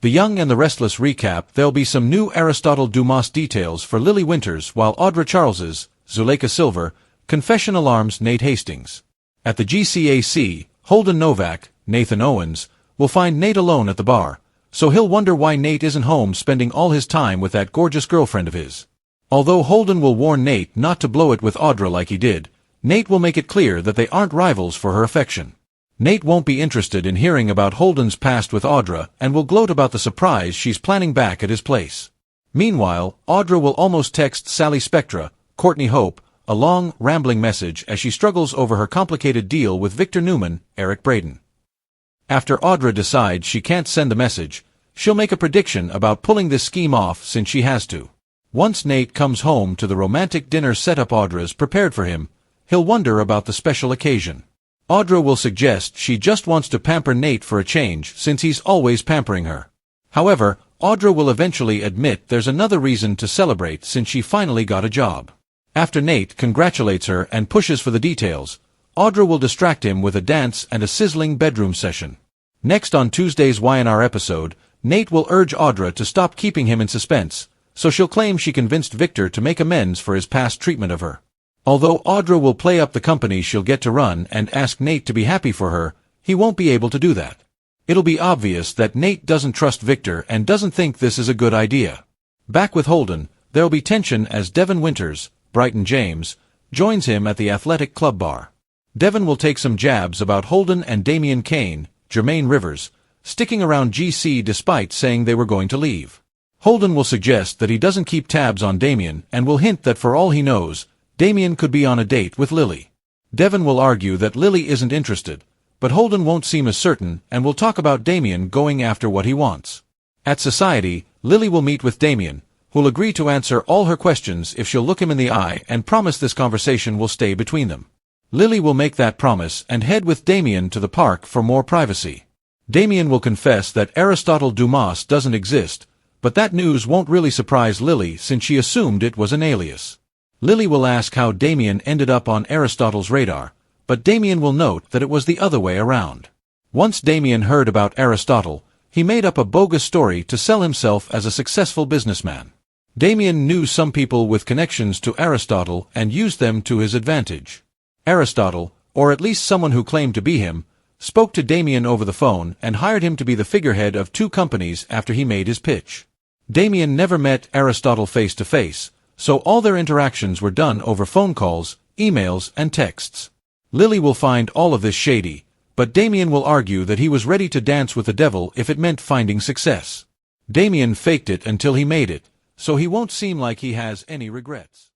The Young and the Restless recap. There'll be some new Aristotle Dumas details for Lily Winters, while Audra Charles's, Zuleika Silver, confession alarms Nate Hastings. At the GCAC, Holden Novak, Nathan Owens, will find Nate alone at the bar, so he'll wonder why Nate isn't home spending all his time with that gorgeous girlfriend of his. Although Holden will warn Nate not to blow it with Audra like he did, Nate will make it clear that they aren't rivals for her affection. Nate won't be interested in hearing about Holden's past with Audra and will gloat about the surprise she's planning back at his place. Meanwhile, Audra will almost text Sally Spectra, Courtney Hope, a long, rambling message as she struggles over her complicated deal with Victor Newman, Eric Braden. After Audra decides she can't send the message, she'll make a prediction about pulling this scheme off since she has to. Once Nate comes home to the romantic dinner setup Audra's prepared for him, he'll wonder about the special occasion. Audra will suggest she just wants to pamper Nate for a change since he's always pampering her. However, Audra will eventually admit there's another reason to celebrate since she finally got a job. After Nate congratulates her and pushes for the details, Audra will distract him with a dance and a sizzling bedroom session. Next on Tuesday's Y&R episode, Nate will urge Audra to stop keeping him in suspense, so she'll claim she convinced Victor to make amends for his past treatment of her. Although Audra will play up the company she'll get to run and ask Nate to be happy for her, he won't be able to do that. It'll be obvious that Nate doesn't trust Victor and doesn't think this is a good idea. Back with Holden, there'll be tension as Devin Winters, Brighton James, joins him at the athletic club bar. Devin will take some jabs about Holden and Damian Kane, Jermaine Rivers, sticking around GC despite saying they were going to leave. Holden will suggest that he doesn't keep tabs on Damian and will hint that for all he knows, Damian could be on a date with Lily. Devin will argue that Lily isn't interested, but Holden won't seem as certain and will talk about Damian going after what he wants. At Society, Lily will meet with Damian, who'll agree to answer all her questions if she'll look him in the eye and promise this conversation will stay between them. Lily will make that promise and head with Damian to the park for more privacy. Damian will confess that Aristotle Dumas doesn't exist, but that news won't really surprise Lily since she assumed it was an alias. Lily will ask how Damian ended up on Aristotle's radar, but Damian will note that it was the other way around. Once Damian heard about Aristotle, he made up a bogus story to sell himself as a successful businessman. Damian knew some people with connections to Aristotle and used them to his advantage. Aristotle, or at least someone who claimed to be him, spoke to Damian over the phone and hired him to be the figurehead of 2 companies after he made his pitch. Damian never met Aristotle face to face, so all their interactions were done over phone calls, emails, and texts. Lily will find all of this shady, but Damian will argue that he was ready to dance with the devil if it meant finding success. Damian faked it until he made it, so he won't seem like he has any regrets.